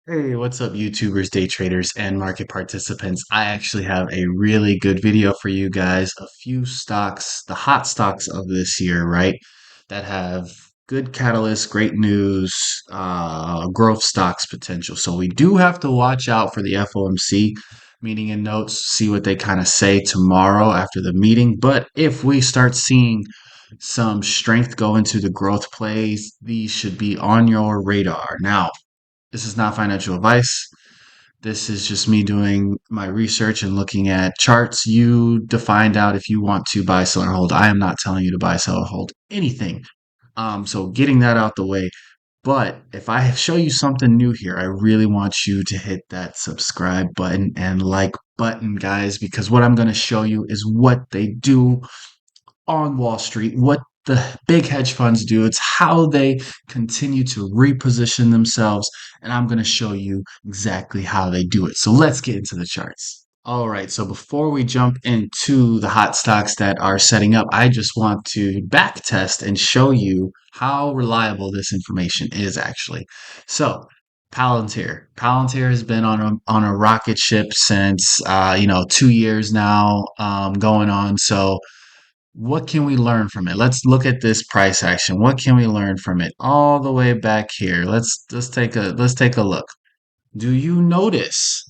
Hey, what's up, YouTubers, day traders, and market participants? I actually have a really good video for you guys. A few stocks, the hot stocks of this year, right? That have good catalysts, great news, growth stocks potential. So we do have to watch out for the FOMC meeting and notes, see what they kind of say tomorrow after the meeting. But if we start seeing some strength go into the growth plays, these should be on your radar. Now, this is not financial advice. This is just me doing my research and looking at charts. You to find out if you want to buy, sell, or hold. I am not telling you to buy, sell, or hold anything. So getting that out the way. But if I show you something new here, I really want you to hit that subscribe button and like button, guys, because what I'm going to show you is what they do on Wall Street, what the big hedge funds do. It's how they continue to reposition themselves. And I'm going to show you exactly how they do it. So let's get into the charts. All right. So before we jump into the hot stocks that are setting up, I just want to back test and show you how reliable this information is actually. So Palantir has been on a rocket ship since 2 years now, going on. So what can we learn from it? Let's look at this price action. What can we learn from it? All the way back here. Let's take a look. Do you notice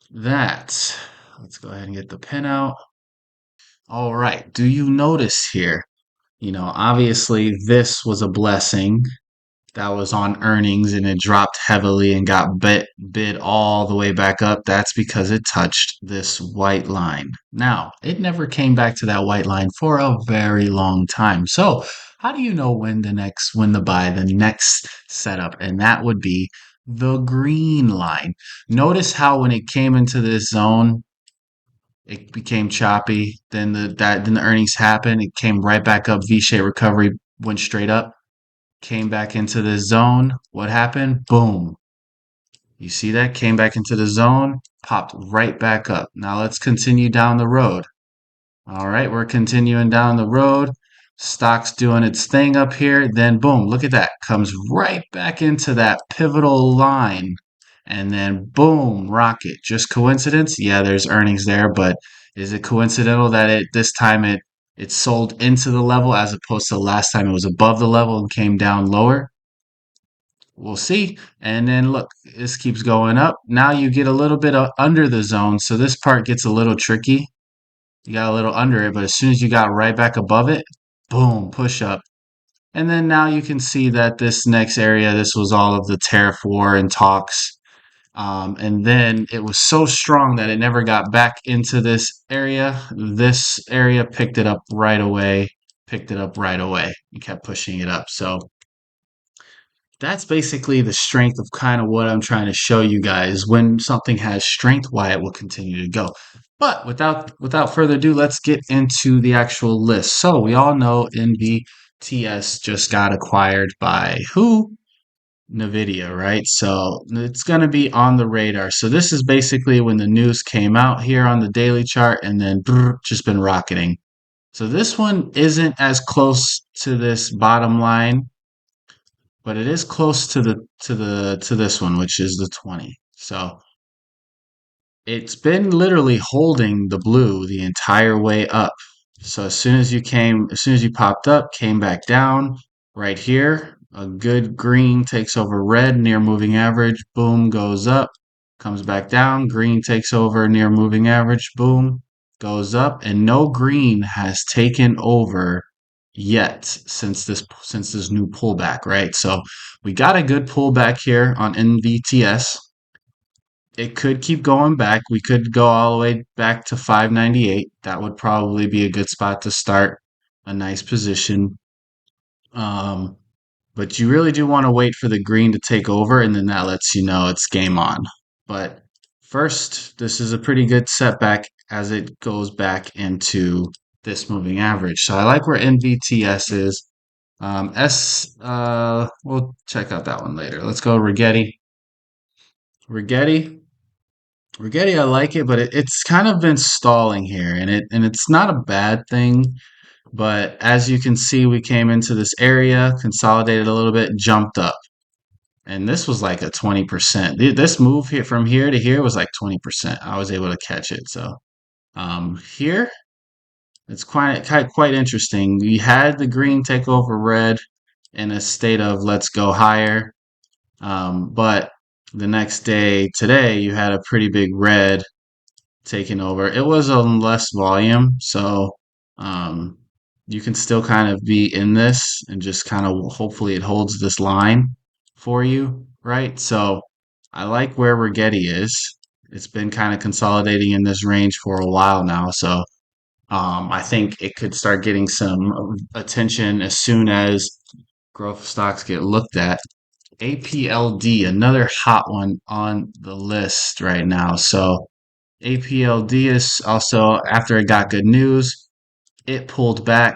that? Let's go ahead and get the pin out. All right. Do you notice here? Obviously this was a blessing that was on earnings and it dropped heavily and got bid all the way back up. That's because it touched this white line. Now, it never came back to that white line for a very long time. So, how do you know when to buy the next setup? And that would be the green line. Notice how when it came into this zone, it became choppy. Then the earnings happened. It came right back up. V-shaped recovery, went straight up, came back into the zone. What happened? Boom. You see that? Came back into the zone, popped right back up. Now let's continue down the road. All right, we're continuing down the road. Stock's doing its thing up here. Then boom, look at that. Comes right back into that pivotal line. And then boom, rocket. Just coincidence? Yeah, there's earnings there, but is it coincidental that this time it sold into the level as opposed to last time it was above the level and came down lower? We'll see. And then look, this keeps going up. Now you get a little bit under the zone. So this part gets a little tricky. You got a little under it, but as soon as you got right back above it, boom, push up. And then now you can see that this next area, this was all of the tariff war and talks. And then it was so strong that it never got back into this area. This area picked it up right away, picked it up right away, and kept pushing it up. So that's basically the strength of kind of what I'm trying to show you guys. When something has strength, why it will continue to go. But without further ado, let's get into the actual list. So we all know NVTS just got acquired by who? NVIDIA, right? So it's going to be on the radar. So this is basically when the news came out here on the daily chart and then just been rocketing. So this one isn't as close to this bottom line, but it is close to this one, which is the 20. So it's been literally holding the blue the entire way up. So as soon as you popped up, came back down right here. A good green takes over red near moving average. Boom, goes up, comes back down. Green takes over near moving average. Boom, goes up, and no green has taken over yet since this new pullback, right? So we got a good pullback here on NVTS. It could keep going back. We could go all the way back to 598. That would probably be a good spot to start a nice position. Um, but you really do want to wait for the green to take over, and then that lets you know it's game on. But first, this is a pretty good setback as it goes back into this moving average. So I like where NVTS is. We'll check out that one later. Let's go Rigetti. Rigetti, Rigetti, I like it, but it's kind of been stalling here, and it's not a bad thing. But as you can see, we came into this area, consolidated a little bit, jumped up. And this was like a 20%. This move here from here to here was like 20%. I was able to catch it. So here it's quite interesting. We had the green take over red in a state of let's go higher. But the next day, today, you had a pretty big red taking over. It was on less volume, so um, you can still kind of be in this and just kind of hopefully it holds this line for you, right? So I like where Rigetti is. It's been kind of consolidating in this range for a while now, so I think it could start getting some attention as soon as growth stocks get looked at. APLD, another hot one on the list right now. So APLD is also after it got good news, it pulled back.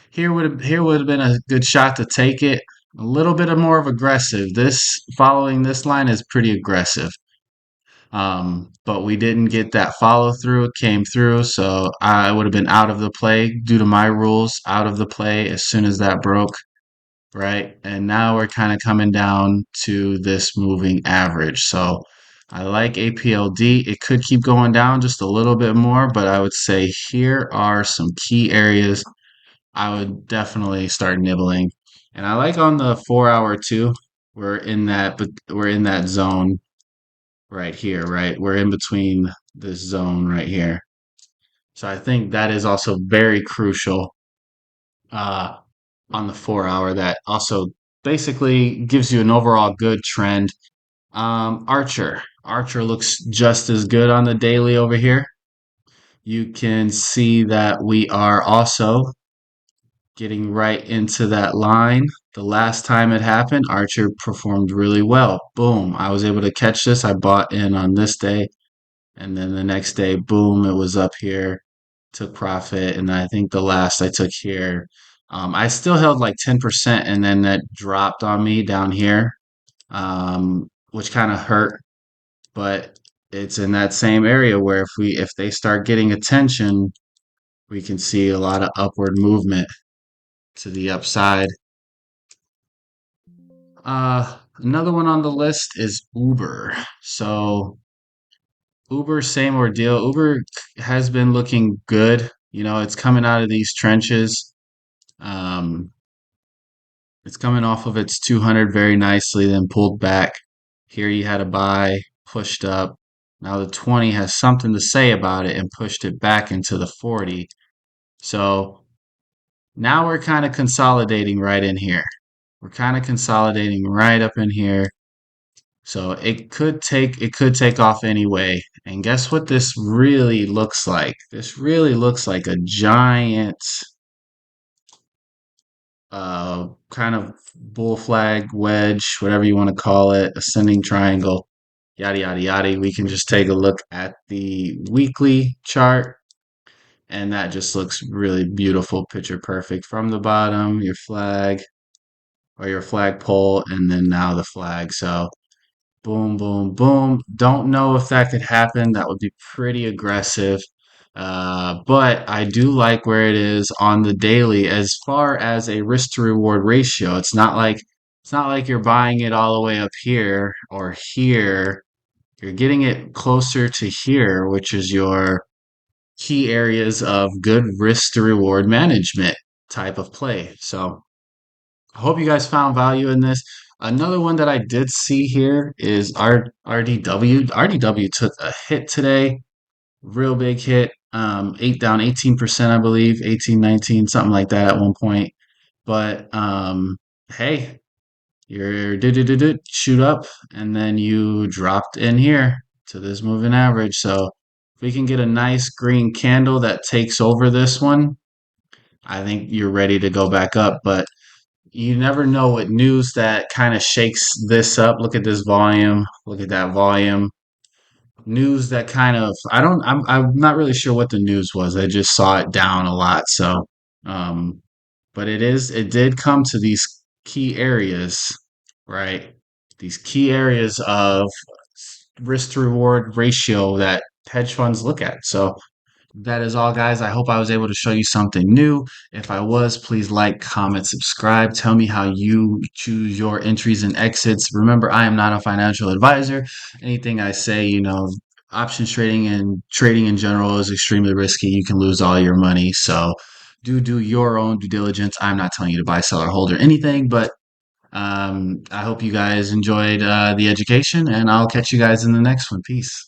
Here would have been a good shot to take it. A little bit of more of aggressive. This following this line is pretty aggressive. But we didn't get that follow through. It came through, so I would have been out of the play due to my rules, out of the play as soon as that broke, right? And now we're kind of coming down to this moving average. So I like APLD. It could keep going down just a little bit more, but I would say here are some key areas I would definitely start nibbling. And I like on the 4 hour too. But we're in that zone right here, right? We're in between this zone right here. So I think that is also very crucial uh, on the 4 hour. That also basically gives you an overall good trend. Archer looks just as good on the daily over here. You can see that we are also getting right into that line. The last time it happened, Archer performed really well. Boom. I was able to catch this. I bought in on this day. And then the next day, boom, it was up here, took profit. And I think the last I took here, I still held like 10%, and then that dropped on me down here, which kind of hurt. But it's in that same area where if they start getting attention, we can see a lot of upward movement to the upside. Another one on the list is Uber. So Uber, same ordeal. Uber has been looking good. You know, it's coming out of these trenches. Um, it's coming off of its 200 very nicely, then pulled back. Here you had a buy, pushed up. Now the 20 has something to say about it and pushed it back into the 40. So now we're kind of consolidating right in here. We're kind of consolidating right up in here. So it could take off anyway. And guess what this really looks like? This really looks like a giant kind of bull flag wedge, whatever you want to call it, ascending triangle, yada yada yada. We can just take a look at the weekly chart, and that just looks really beautiful, picture perfect from the bottom, your flag or your flagpole, and then now the flag. So boom, boom, boom. Don't know if that could happen. That would be pretty aggressive. But I do like where it is on the daily as far as a risk to reward ratio. It's not like you're buying it all the way up here or here. You're getting it closer to here, which is your key areas of good risk to reward management type of play. So I hope you guys found value in this. Another one that I did see here is RDW. RDW took a hit today, real big hit. Eight down 18%, I believe, 18, 19, something like that at one point. But hey, you're did shoot up, and then you dropped in here to this moving average. So if we can get a nice green candle that takes over this one, I think you're ready to go back up. But you never know what news that kind of shakes this up. Look at this volume. Look at that volume. News that kind of I'm not really sure what the news was. I just saw it down a lot. So um but it did come to these key areas, right? These key areas of risk to reward ratio that hedge funds look at. So That is all, guys. I hope I was able to show you something new. If I was, please like, comment, subscribe. Tell me how you choose your entries and exits. Remember, I am not a financial advisor. Anything I say, options trading and trading in general is extremely risky. You can lose all your money. So do your own due diligence. I'm not telling you to buy, sell, or hold or anything, but I hope you guys enjoyed the education, and I'll catch you guys in the next one. Peace.